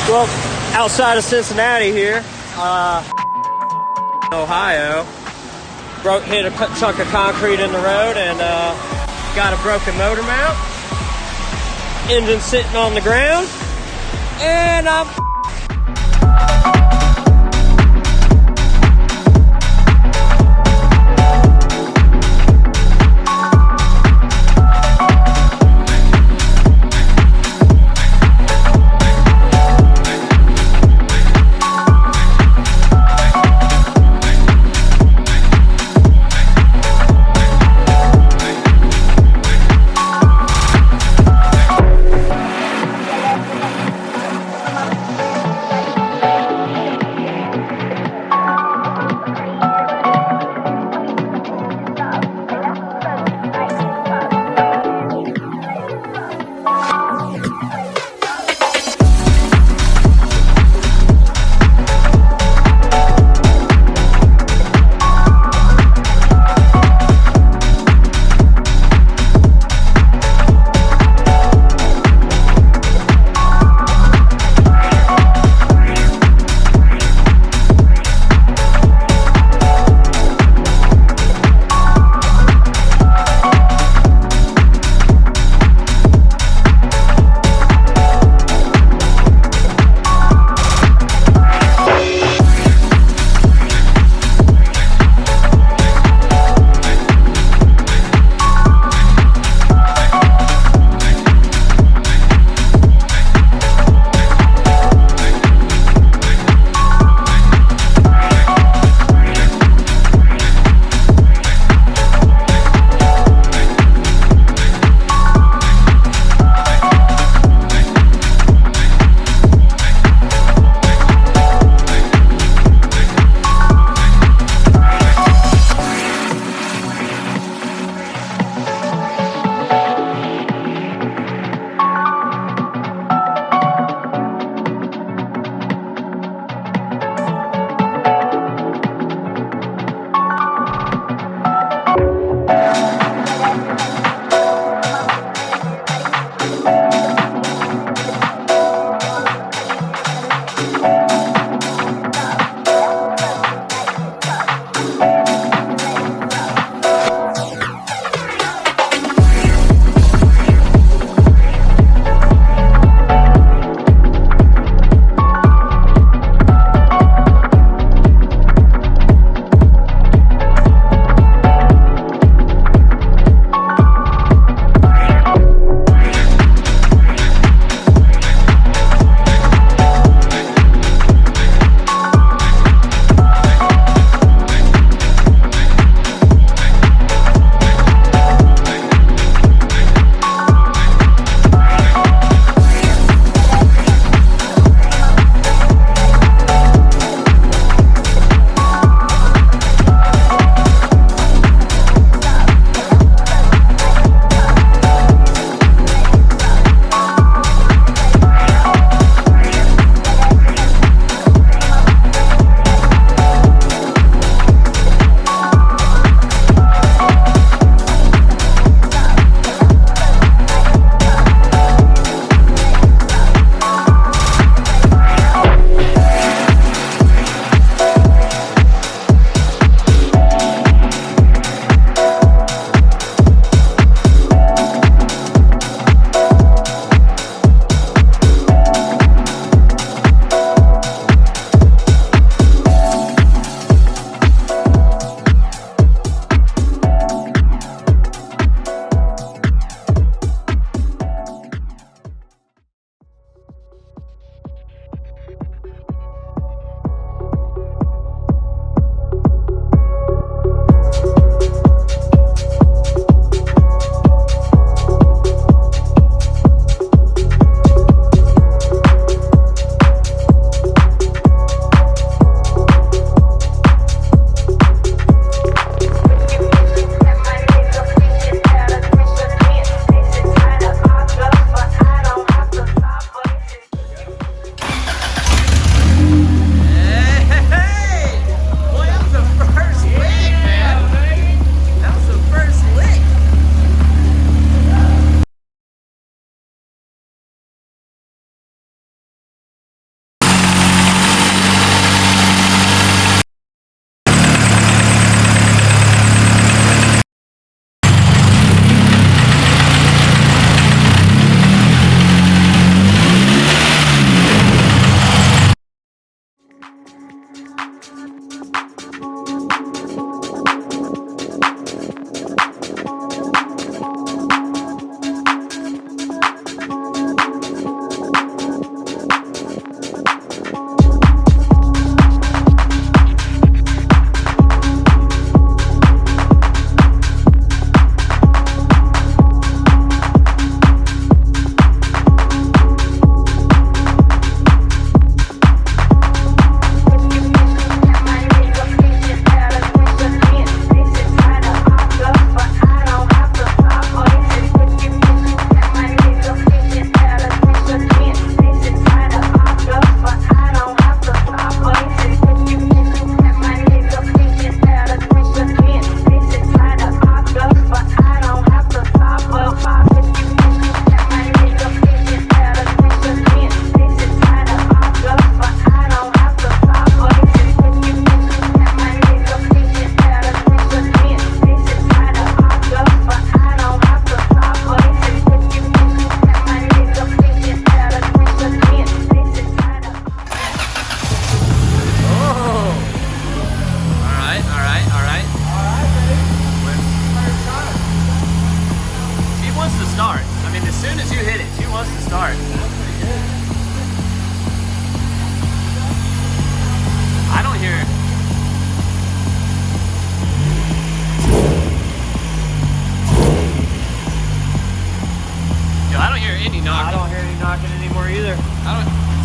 Well, outside of Cincinnati here, Ohio, hit a chunk of concrete in the road and got a broken motor mount. Engine sitting on the ground, and I'm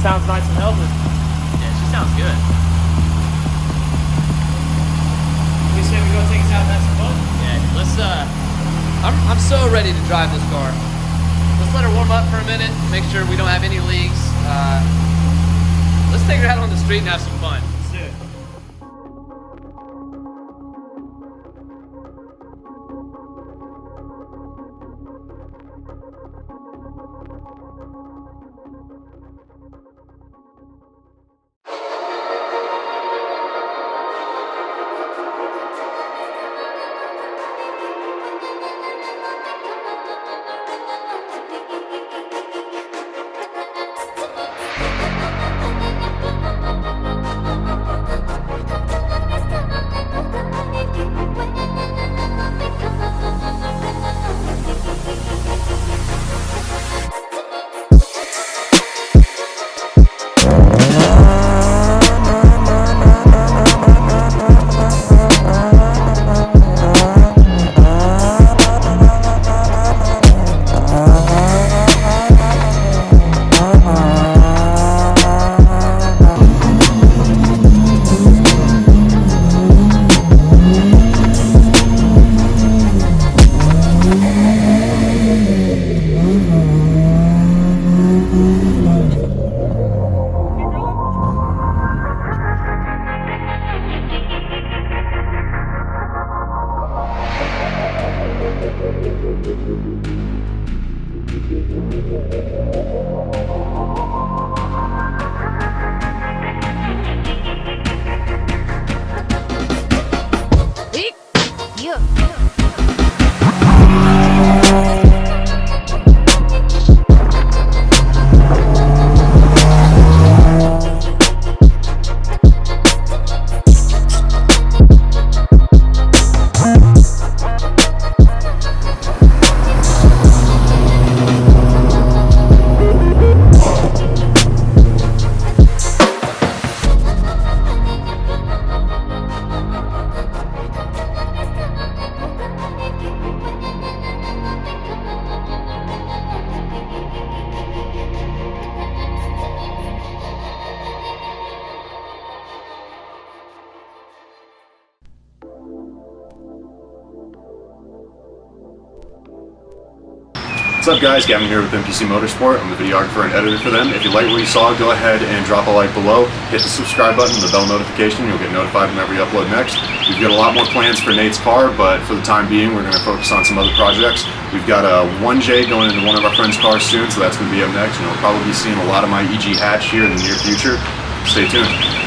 Sounds nice and healthy. Yeah, she sounds good. We say we go take us out and have some fun? Yeah, let's, I'm so ready to drive this car. Let's let her warm up for a minute, make sure we don't have any leaks. Let's take her out on the street and have some fun. Let's do it. What's up guys, Gavin here with MPC Motorsport. I'm the videographer and editor for them. If you like what you saw, go ahead and drop a like below. Hit the subscribe button and the bell notification. You'll get notified whenever you upload next. We've got a lot more plans for Nate's car, but for the time being, we're going to focus on some other projects. We've got a 1J going into one of our friends' cars soon, so that's going to be up next. And you'll probably be seeing a lot of my EG hatch here in the near future. Stay tuned.